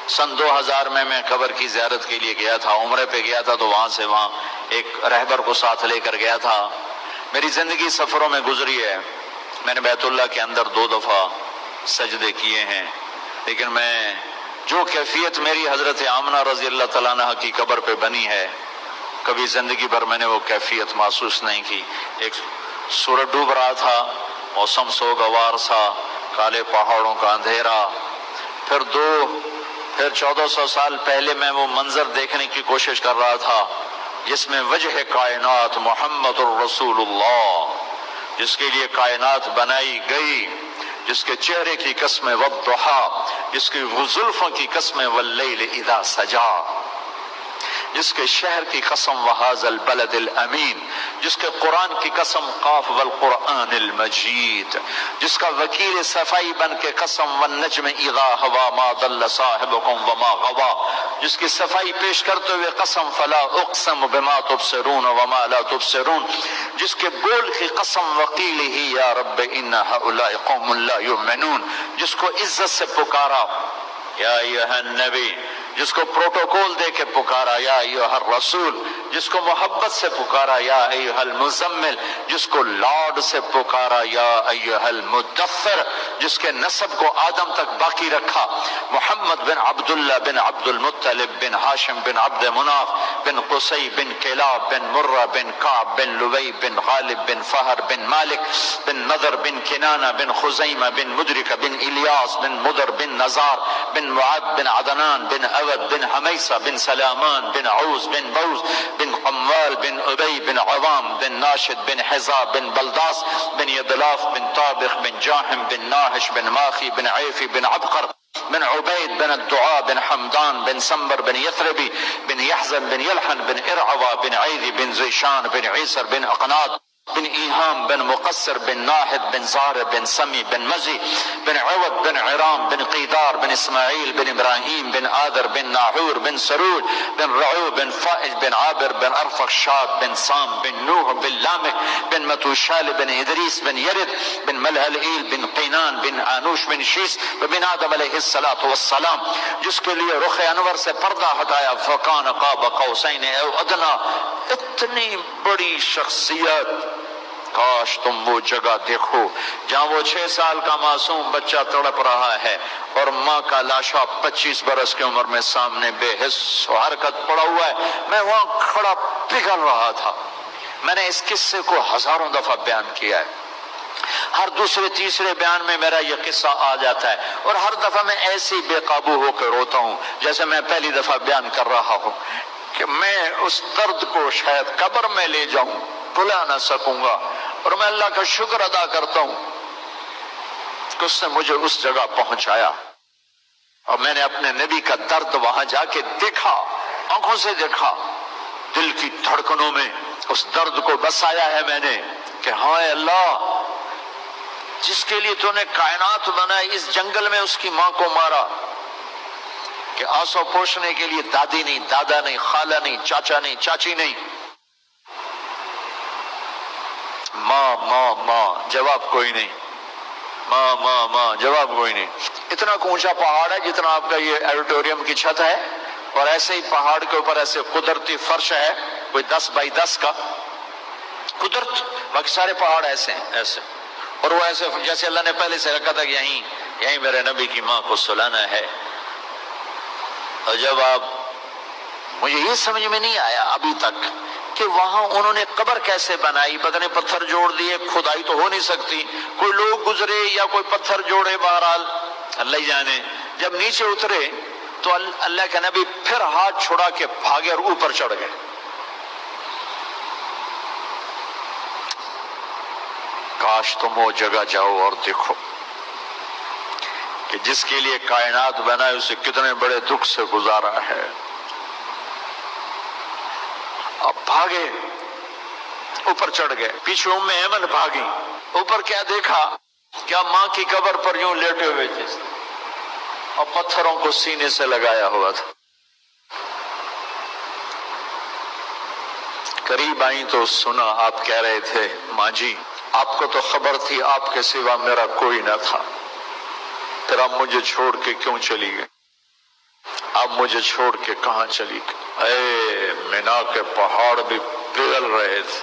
سن 2000 میں قبر کی زیارت کے لیے گیا تھا، عمرے پہ گیا تھا، تو وہاں سے وہاں ایک رہبر کو ساتھ لے کر گیا تھا۔ میری زندگی سفروں میں گزری ہے، میں نے بیت اللہ کے اندر 2 دفعہ سجدے کیے ہیں، لیکن میں جو کیفیت میری حضرت آمنہ رضی اللہ تعالیٰ عنہ کی قبر پہ بنی ہے، کبھی زندگی بھر میں نے وہ کیفیت محسوس نہیں کی۔ ایک سورج ڈوب رہا تھا، موسم سوگوار سا، کالے پہاڑوں کا اندھیرا، پھر 1400 سال پہلے میں وہ منظر دیکھنے کی کوشش کر رہا تھا جس میں وجہ کائنات محمد الرسول اللہ، جس کے لیے کائنات بنائی گئی، جس کے چہرے کی قسم والضحا، جس کی زلفوں کی قسم واللیل اذا سجا، جس کے شہر کی قسم وہذا البلد الامین، جس کے قرآن کی قسم قاف والقرآن المجید، جس کا وکیل صفائی بن کے قسم والنجم اذا ہوا ما ضل صاحبکم وما غوا، جس کی صفائی پیش کرتے ہوئے قسم فلا اقسم بما تبصرون وما لا تبصرون، جس کے بول کی قسم وقیلہ یا رب ان ہؤلاء قوم لا یؤمنون، جس کو عزت سے پکارا یا ایھا النبی، جس کو پروٹوکول دے کے پکارا یا ایھا الرسول، جس کو محبت سے پکارا یا ایھا المزمل، جس کو لاڈ سے پکارا یا ایھا المدثر، جس کے نسب کو آدم تک باقی رکھا، محمد بن عبداللہ بن عبد المطلب بن ہاشم بن عبد مناف بن قصی بن کلاب بن مرہ بن کعب بن لبی بن غالب بن فہر بن مالک بن نضر بن کنانہ بن خزیمہ بن مدرکہ بن الیاس بن مدر بن نزار بن معد بن عدنان بن عود بن حمیسہ بن سلامان بن عوز بن بوز بن قموال بن ابی بن عوام بن ناشد بن حزاب بن بلداس بن یدلاف بن طابخ بن جاحم بن ناحش بن ماخی بن عیفی بن عبقر بن عبید بن الدعاء بن حمدان بن سمبر بن یثربی بن یحزن بن یلحن بن ارعوا بن عیدی بن زیشان بن عیسر بن اقناد بن ایہام بن مقصر بن ناحد بن زار بن سمی بن مزی بن عوض بن عرام بن قیدار بن اسماعیل بن ابراہیم بن آدر بن ناحور بن سرود بن رعو بن فائج بن عابر بن ارفخشاد بن سام بن نوح بن لامک بن متوشال بن ادریس بن یرد بن ملہلئیل بن قینان بن آنوش بن شیس بن آدم علیہ السلام، جس کے لیے رخ انور سے پردہ ہٹایا فکان قاب قوسین او ادنا۔ اتنی بڑی شخصیت، کاش تم وہ جگہ دیکھو جہاں وہ 6 سال کا معصوم بچہ تڑپ رہا ہے اور ماں کا لاشا 25 برس کی عمر میں سامنے بے حس و حرکت پڑا ہوا ہے۔ میں وہاں کھڑا پگھل رہا تھا۔ میں نے اس قصے کو ہزاروں دفعہ بیان کیا ہے، ہر دوسرے تیسرے بیان میں میرا یہ قصہ آ جاتا ہے، اور ہر دفعہ میں ایسے ہی بے قابو ہو کے روتا ہوں جیسے میں پہلی دفعہ بیان کر رہا ہوں کہ میں اس درد کو شاید قبر میں لے جاؤں، بھلا نہ سکوں گا، اور میں اللہ کا شکر ادا کرتا ہوں کہ اس نے مجھے اس جگہ پہنچایا، اور میں نے اپنے نبی کا درد وہاں جا کے دیکھا، آنکھوں سے دیکھا، دل کی دھڑکنوں میں اس درد کو بسایا ہے میں نے کہ ہاں اللہ، جس کے لیے تو نے کائنات بنائی، اس جنگل میں اس کی ماں کو مارا کہ آنسو پوچھنے کے لیے دادی نہیں، دادا نہیں، خالہ نہیں، چاچا نہیں، چاچی نہیں، ماں ماں ماں، جواب کوئی نہیں، ماں ماں ماں، جواب کوئی نہیں۔ اتنا اونچا پہاڑ ہے جتنا آپ کا یہ ایڈیٹوریم کی چھت ہے، اور ایسے ہی پہاڑ کے اوپر ایسے قدرتی فرش ہے کوئی 10 بائی 10 کا قدرت، باقی سارے پہاڑ ایسے ہیں ایسے، اور وہ ایسے جیسے اللہ نے پہلے سے رکھا تھا کہ یہیں میرے نبی کی ماں کو سلانا ہے۔ اور جب آپ، مجھے یہ سمجھ میں نہیں آیا ابھی تک کہ وہاں انہوں نے قبر کیسے بنائی، پتہ نہیں پتھر جوڑ دیے، کھدائی تو ہو نہیں سکتی، کوئی لوگ گزرے یا کوئی پتھر جوڑے، بہرحال اللہ جانے۔ جب نیچے اترے تو اللہ کے نبی پھر ہاتھ چھڑا کے بھاگے اور اوپر چڑھ گئے۔ کاش تم وہ جگہ جاؤ اور دیکھو کہ جس کے لیے کائنات بنائے اسے کتنے بڑے دکھ سے گزارا ہے۔ اب بھاگے، اوپر چڑھ گئے، پیچھے ام ایمن بھاگی، اوپر کیا دیکھا، کیا ماں کی قبر پر یوں لیٹے ہوئے تھے اور پتھروں کو سینے سے لگایا ہوا تھا۔ قریب آئیں تو سنا آپ کہہ رہے تھے، ماں جی آپ کو تو خبر تھی آپ کے سوا میرا کوئی نہ تھا، پھر آپ مجھے چھوڑ کے کیوں چلی گئی؟ آپ مجھے چھوڑ کے کہاں چلی گئی؟ اے مینا کے پہاڑ بھی پگھل رہے تھے،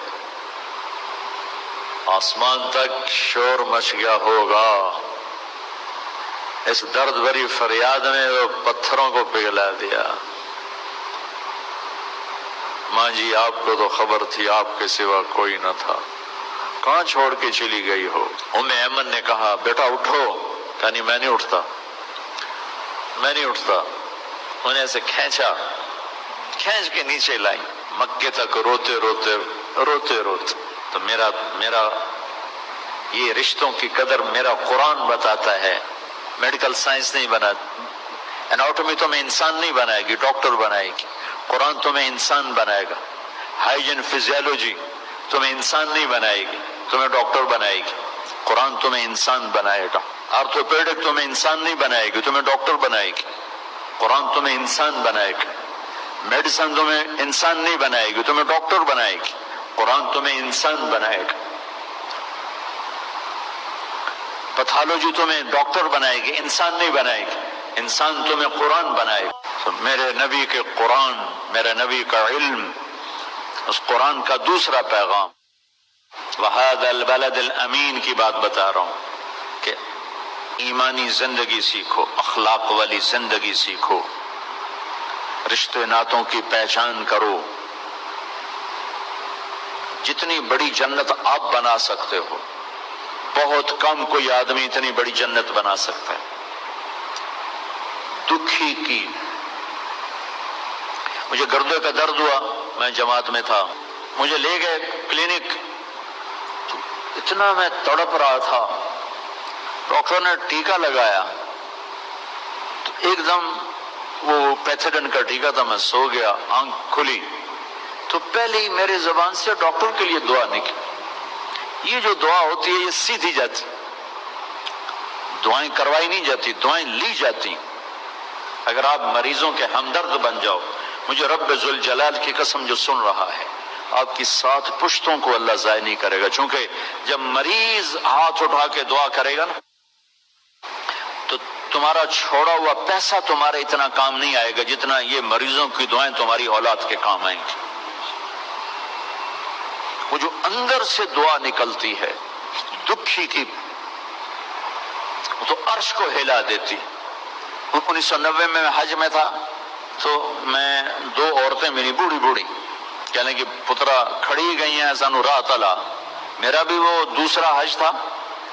آسمان تک شور مچ گیا ہوگا اس درد بھری فریاد میں، وہ پتھروں کو پگھلا دیا۔ ماں جی آپ کو تو خبر تھی آپ کے سوا کوئی نہ تھا، کہاں چھوڑ کے چلی گئی ہو؟ ام ایمن نے کہا بیٹا اٹھو، کہا نہیں میں نہیں اٹھتا، میں نہیں اٹھتا۔ انہیں ایسے کھینچ کے نیچے لائی، مکے تک روتے روتے تو میرا یہ رشتوں کی قدر میرا قرآن بتاتا ہے، میڈیکل سائنس نہیں بناتا، اناٹومی تمہیں انسان نہیں بنائے گی، ڈاکٹر بنائے گی، قرآن تمہیں انسان بنائے گا۔ ہائیجن فزیولوجی تمہیں انسان نہیں بنائے گی، تمہیں ڈاکٹر بنائے گی، قرآن تمہیں انسان بنائے گا۔ آرتھوپیڈک تمہیں انسان نہیں بنائے گی، تمہیں ڈاکٹر بنائے گی، قرآن تمہیں انسان بنائے گا۔ میڈیسن تمہیں انسان نہیں بنائے گی، تمہیں ڈاکٹر بنائے گی، قرآن تمہیں انسان بنائے گا۔ پیتھولوجی تمہیں ڈاکٹر بنائے گی، انسان نہیں بنائے گی، انسان تمہیں قرآن بنائے گا۔ تو میرے نبی کے قرآن، میرے نبی کا علم، اس قرآن کا دوسرا پیغام، وَهَذَا الْبَلَدِ الْأَمِينَ کی بات بتا رہا ہوں کہ ایمانی زندگی سیکھو، اخلاق والی زندگی سیکھو، رشتے ناتوں کی پہچان کرو۔ جتنی بڑی جنت آپ بنا سکتے ہو، بہت کم کوئی آدمی اتنی بڑی جنت بنا سکتا ہے۔ دکھی کی، مجھے گردے کا درد ہوا، میں جماعت میں تھا، مجھے لے گئے کلینک، اتنا میں تڑپ رہا تھا، ڈاکٹر نے ٹیکا لگایا تو ایک دم وہ پیتھیڈن کا ٹیکا تھا، میں سو گیا، آنکھ کھلی تو پہلے ہی میرے زبان سے ڈاکٹر کے لیے دعا نکلی۔ یہ جو دعا ہوتی ہے یہ سیدھی جاتی، دعائیں کروائی نہیں جاتی، دعائیں لی جاتی۔ اگر آپ مریضوں کے ہمدرد بن جاؤ، مجھے رب ذوالجلال کی قسم جو سن رہا ہے، آپ کی 7 پشتوں کو اللہ ضائع نہیں کرے گا، چونکہ جب مریض ہاتھ اٹھا کے دعا کرے گا نا تو تمہارا چھوڑا ہوا پیسہ تمہارا اتنا کام نہیں آئے گا جتنا یہ مریضوں کی دعائیں تمہاری اولاد کے کام آئیں گی۔ وہ جو اندر سے دعا نکلتی ہے دکھی کی، وہ تو عرش کو ہلا دیتی۔ 1990 میں حج میں تھا تو میں 2 عورتیں ملی، بوڑھی کہنے کہ پترا کھڑی گئی ہیں سانو راہ تلا۔ میرا بھی وہ دوسرا حج تھا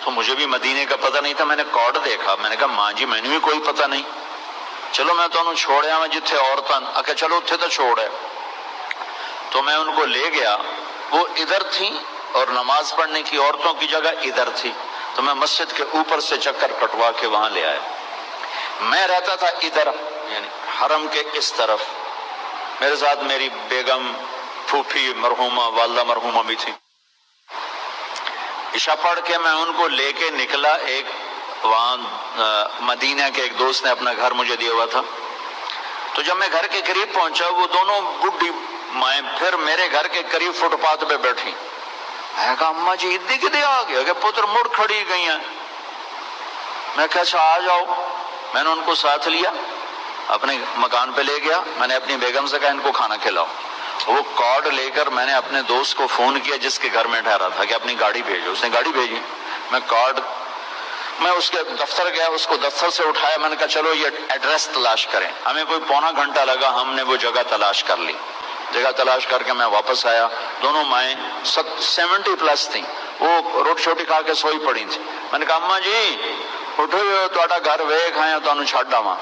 تو مجھے بھی مدینے کا پتہ نہیں تھا، میں نے کارڈ دیکھا، میں نے کہا ماں جی میں نے بھی کوئی پتہ نہیں، چلو میں تو انہوں چھوڑیا میں جتھے عورتاں، اکھے چلو اتھے تو چھوڑ ہے۔ تو میں ان کو لے گیا، وہ ادھر تھیں اور نماز پڑھنے کی عورتوں کی جگہ ادھر تھی، تو میں مسجد کے اوپر سے چکر کٹوا کے وہاں لے آیا۔ میں رہتا تھا ادھر، یعنی حرم کے اس طرف، میرے ساتھ میری بیگم پھوپھی مرحومہ، والدہ مرحومہ بھی تھی۔ عشاء پڑھ کے میں ان کو لے کے نکلا، ایک وہاں مدینہ کے ایک دوست نے اپنا گھر مجھے دیا ہوا تھا، تو جب میں گھر کے قریب پہنچا وہ دونوں بڈھی مائیں پھر میرے گھر کے قریب فٹ پاتھ پہ بیٹھی۔ میں کہا اماں جی ادی کدے آ گیا کہ پتر مڑ کھڑی گئی ہیں۔ میں کہا اچھا آ جاؤ۔ میں نے ان کو ساتھ لیا، اپنے مکان پہ لے گیا، میں نے اپنی بیگم سے کہا ان کو کھانا کھلاؤ۔ وہ کارڈ لے کر میں نے اپنے دوست کو فون کیا جس کے گھر میں ٹھہرا تھا کہ اپنی گاڑی بھیجو، اس نے گاڑی بھیجی۔ میں اس کے دفتر گیا، اس کو دفتر سے اٹھایا، میں نے کہا چلو یہ ایڈریس تلاش کریں۔ ہمیں کوئی پونا گھنٹہ لگا، ہم نے وہ جگہ تلاش کر لی۔ جگہ تلاش کر کے میں واپس آیا، دونوں مائیں 70 پلس تھیں، وہ روٹی چھوٹی کھا کے سوئی پڑی تھی۔ میں نے کہا اماں جی اٹھو تہاڈا گھر ویکھ آیا تانوں چھڈ آواں۔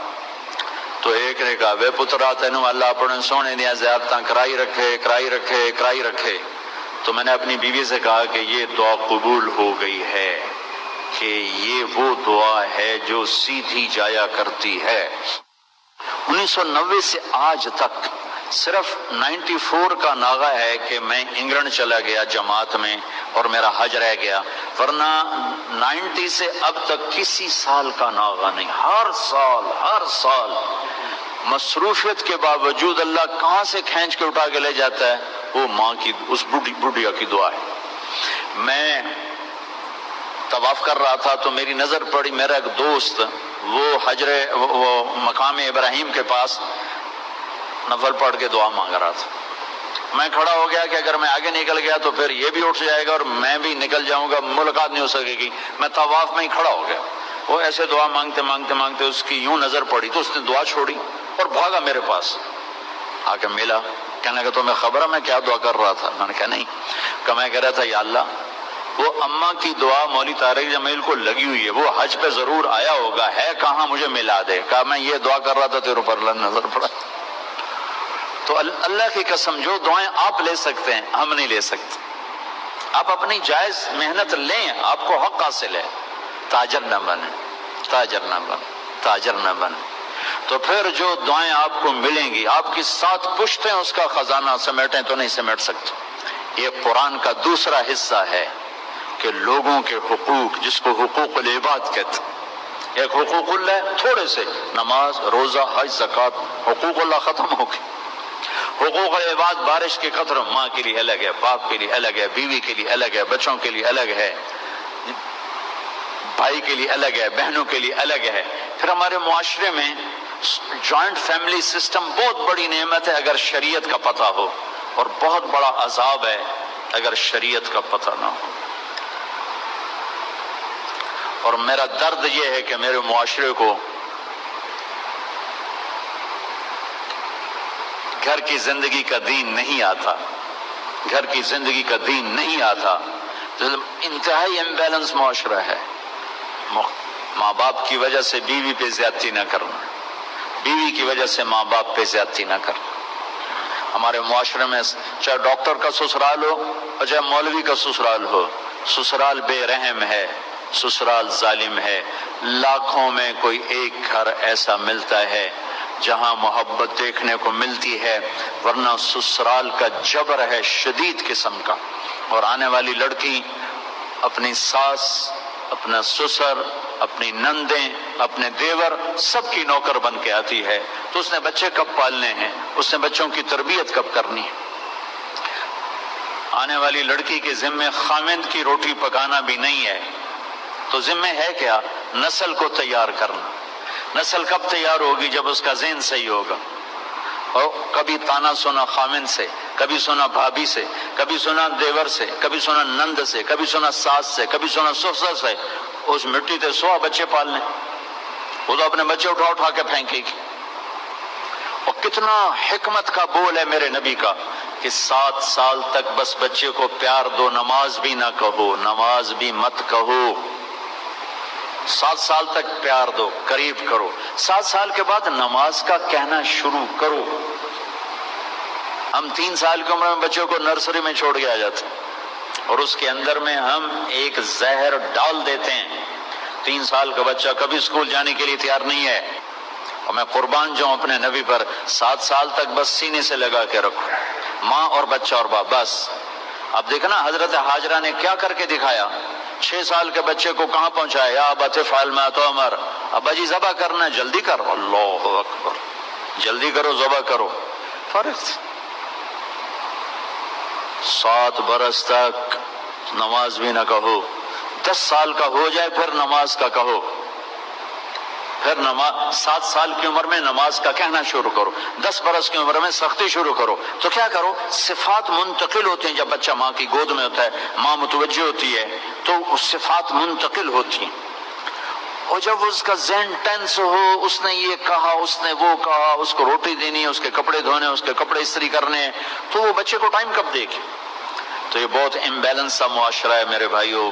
تو ایک نے کہا وے پترا تینوں اللہ اپنے سونے دیاں زیارتاں کرائی رکھے۔ تو میں نے اپنی بیوی سے کہا کہ یہ دعا قبول ہو گئی ہے، کہ یہ وہ دعا ہے جو سیدھی جایا کرتی ہے۔ 1990 سے آج تک صرف 94 کا ناغہ ہے کہ میں انگلینڈ چلا گیا جماعت میں اور میرا حج رہ گیا، ورنہ 90 سے اب تک کسی سال کا ناغہ نہیں۔ ہر سال مصروفیت کے باوجود اللہ کہاں سے کھینچ کے اٹھا کے لے جاتا ہے، وہ ماں کی اس بڈھیا کی دعا ہے۔ میں طواف کر رہا تھا تو میری نظر پڑی، میرا ایک دوست وہ مقام ابراہیم کے پاس نفل پڑھ کے دعا مانگ رہا تھا۔ میں کھڑا ہو گیا کہ اگر میں آگے نکل گیا تو پھر یہ بھی اٹھ جائے گا اور میں بھی نکل جاؤں گا، ملاقات نہیں ہو سکے گی۔ میں طواف میں ہی کھڑا ہو گیا۔ وہ ایسے دعا مانگتے اس کی یوں نظر پڑی تو اس نے دعا چھوڑی اور بھاگا میرے پاس آ کے ملا، کہنے لگا تمہیں خبر ہے میں کیا دعا کر رہا تھا؟ میں نے کہا نہیں۔ کہ میں کہہ رہا تھا یا اللہ وہ اماں کی دعا مولوی طارق جمیل کو لگی ہوئی ہے، وہ حج پہ ضرور آیا ہوگا، ہے کہاں مجھے ملا دے۔ کہا میں یہ دعا کر رہا تھا تیرے اوپر اللہ نظر پڑا۔ تو اللہ کی قسم جو دعائیں آپ لے سکتے ہیں ہم نہیں لے سکتے۔ آپ اپنی جائز محنت لیں، آپ کو حق حاصل ہے، تاجر نہ بن۔ تو پھر جو دعائیں آپ کو ملیں گی، آپ کی 7 پشتیں اس کا خزانہ سمیٹیں تو نہیں سمیٹ سکتے۔ یہ قرآن کا دوسرا حصہ ہے کہ لوگوں کے حقوق، جس کو حقوق العباد کہتے ہیں، ایک حقوق اللہ تھوڑے سے نماز، روزہ، حج، زکوٰۃ، حقوق اللہ ختم ہو گئے۔ حقوق العباد بارش کے قطر ماں کے لیے الگ ہے، باپ کے لیے الگ ہے، بیوی کے لیے الگ ہے، بچوں کے لیے الگ ہے، بھائی کے لیے الگ ہے، بہنوں کے لیے الگ ہے۔ پھر ہمارے معاشرے میں جوائنٹ فیملی سسٹم بہت بڑی نعمت ہے اگر شریعت کا پتہ ہو، اور بہت بڑا عذاب ہے اگر شریعت کا پتہ نہ ہو۔ اور میرا درد یہ ہے کہ میرے معاشرے کو گھر کی زندگی کا دین نہیں آتا، انتہائی امبیلنس معاشرہ ہے۔ ماں باپ کی وجہ سے بیوی پہ زیادتی نہ کرنا، بیوی کی وجہ سے ماں باپ پہ زیادتی نہ کرنا۔ ہمارے معاشرے میں چاہے ڈاکٹر کا سسرال ہو اور چاہے مولوی کا سسرال ہو، سسرال بے رحم ہے، سسرال ظالم ہے۔ لاکھوں میں کوئی ایک گھر ایسا ملتا ہے جہاں محبت دیکھنے کو ملتی ہے، ورنہ سسرال کا جبر ہے شدید قسم کا۔ اور آنے والی لڑکی اپنی ساس، اپنا سسر، اپنی نندیں، اپنے دیور سب کی نوکر بن کے آتی ہے، تو اس نے بچے کب پالنے ہیں، اس نے بچوں کی تربیت کب کرنی ہے۔ آنے والی لڑکی کے ذمے خاوند کی روٹی پکانا بھی نہیں ہے، تو ذمہ ہے کیا؟ نسل کو تیار کرنا۔ نسل کب تیار ہوگی؟ جب اس کا ذہن صحیح ہوگا۔ اور کبھی تانا سنا خاوند سے، کبھی سنا بھابھی سے، کبھی سنا دیور سے، کبھی سنا نند سے، کبھی سنا ساس سے، کبھی سنا سسر سے، اس مٹی تے 100 بچے پالنے، وہ تو اپنے بچے اٹھا کے پھینکے گی۔ اور کتنا حکمت کا بول ہے میرے نبی کا کہ 7 سال تک بس بچے کو پیار دو، نماز بھی نہ کہو، نماز بھی مت کہو۔ 7 سال تک پیار دو، قریب کرو، 7 سال کے بعد نماز کا کہنا شروع کرو۔ ہم 3 سال کی عمر میں بچوں کو نرسری میں چھوڑ کے آ جاتے ہیں اور اس کے اندر میں ہم ایک زہر ڈال دیتے ہیں۔ 3 سال کا بچہ کبھی اسکول جانے کے لیے تیار نہیں ہے، اور میں قربان جاؤں اپنے نبی پر، 7 سال تک بس سینے سے لگا کے رکھو، ماں اور بچہ اور باپ، بس۔ اب دیکھنا نا حضرت ہاجرہ نے کیا کر کے دکھایا، 6 سال کے بچے کو کہاں پہنچایا، یا ابت افعل ما تؤمر، ابا جی ذبح کرنا ہے، جلدی کرو، اللہ اکبر، جلدی کرو ذبح کرو۔ فرق 7 برس تک نماز بھی نہ کہو، 10 سال کا ہو جائے پھر نماز کا کہو، پھر نماز 7 سال کی عمر میں نماز کا کہنا شروع کرو، 10 برس کی عمر میں سختی شروع کرو۔ تو کیا کرو، صفات منتقل ہوتی ہیں، جب بچہ ماں کی گود میں ہوتا ہے، ماں متوجہ ہوتی ہے تو صفات منتقل ہوتی ہیں، اور جب اس کا ذہن ٹینس ہو، اس نے یہ کہا، اس نے وہ کہا، اس کو روٹی دینی ہے، اس کے کپڑے دھونے، اس کے کپڑے استری کرنے ہیں، تو وہ بچے کو ٹائم کب دے گی؟ تو یہ بہت امبیلنس سا معاشرہ ہے میرے بھائیوں،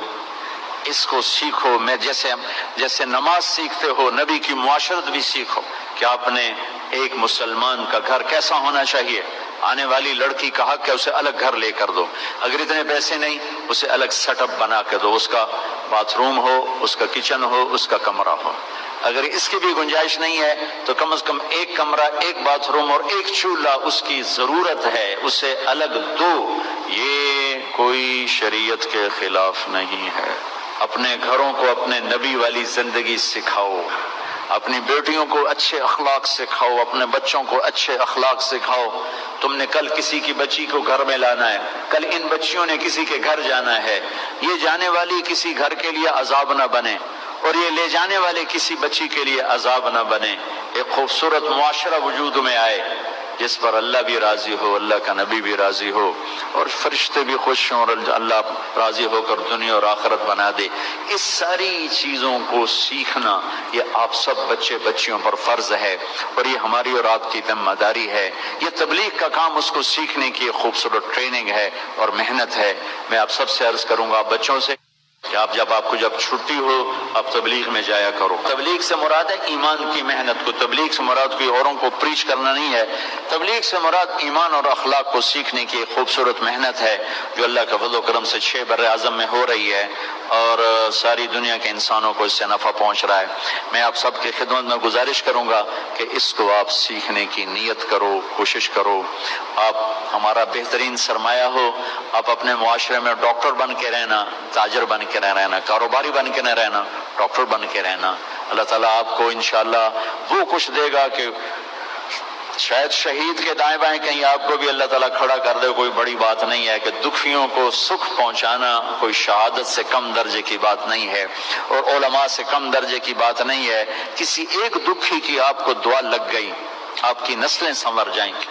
اس کو سیکھو۔ میں جیسے نماز سیکھتے ہو، نبی کی معاشرت بھی سیکھو کہ آپ نے ایک مسلمان کا گھر کیسا ہونا چاہیے۔ آنے والی لڑکی کا حق ہے اسے الگ گھر لے کر دو، اگر اتنے پیسے نہیں اسے الگ سیٹ اپ بنا کے دو، اس کا باتھ روم ہو، اس کا کچن ہو، اس کا کمرہ ہو۔ اگر اس کی بھی گنجائش نہیں ہے تو کم از کم ایک کمرہ، ایک باتھ روم اور ایک چولہا اس کی ضرورت ہے، اسے الگ دو۔ یہ کوئی شریعت کے خلاف نہیں ہے۔ اپنے گھروں کو اپنے نبی والی زندگی سکھاؤ، اپنی بیٹیوں کو اچھے اخلاق سکھاؤ، اپنے بچوں کو اچھے اخلاق سکھاؤ۔ تم نے کل کسی کی بچی کو گھر میں لانا ہے، کل ان بچیوں نے کسی کے گھر جانا ہے، یہ جانے والی کسی گھر کے لیے عذاب نہ بنے اور یہ لے جانے والے کسی بچی کے لیے عذاب نہ بنے۔ ایک خوبصورت معاشرہ وجود میں آئے جس پر اللہ بھی راضی ہو، اللہ کا نبی بھی راضی ہو اور فرشتے بھی خوش ہوں، اور اللہ راضی ہو کر دنیا اور آخرت بنا دے۔ اس ساری چیزوں کو سیکھنا یہ آپ سب بچے بچیوں پر فرض ہے، اور یہ ہماری اور آپ کی ذمہ داری ہے۔ یہ تبلیغ کا کام اس کو سیکھنے کی ایک خوبصورت ٹریننگ ہے اور محنت ہے۔ میں آپ سب سے عرض کروں گا بچوں سے کہ آپ کو جب چھٹی ہو آپ تبلیغ میں جایا کرو۔ تبلیغ سے مراد ہے ایمان کی محنت کو، تبلیغ سے مراد کوئی اوروں کو پریچ کرنا نہیں ہے، تبلیغ سے مراد ایمان اور اخلاق کو سیکھنے کی ایک خوبصورت محنت ہے جو اللہ کا فضل و کرم سے 6 بر اعظم میں ہو رہی ہے اور ساری دنیا کے انسانوں کو اس سے نفع پہنچ رہا ہے۔ میں آپ سب کی خدمت میں گزارش کروں گا کہ اس کو آپ سیکھنے کی نیت کرو، کوشش کرو۔ آپ ہمارا بہترین سرمایہ ہو، آپ اپنے معاشرے میں ڈاکٹر بن کے رہنا، تاجر بن کے نہ رہنا، کاروباری بن کے نہ رہنا، ڈاکٹر بن کے رہنا۔ اللہ تعالیٰ آپ کو انشاءاللہ وہ کچھ دے گا کہ شاید شہید کے دائیں بائیں کہیں آپ کو بھی اللہ تعالیٰ کھڑا کر دے۔ کوئی بڑی بات نہیں ہے کہ دکھیوں کو سکھ پہنچانا کوئی شہادت سے کم درجے کی بات نہیں ہے اور علماء سے کم درجے کی بات نہیں ہے۔ کسی ایک دکھی کی آپ کو دعا لگ گئی، آپ کی نسلیں سنور جائیں گی۔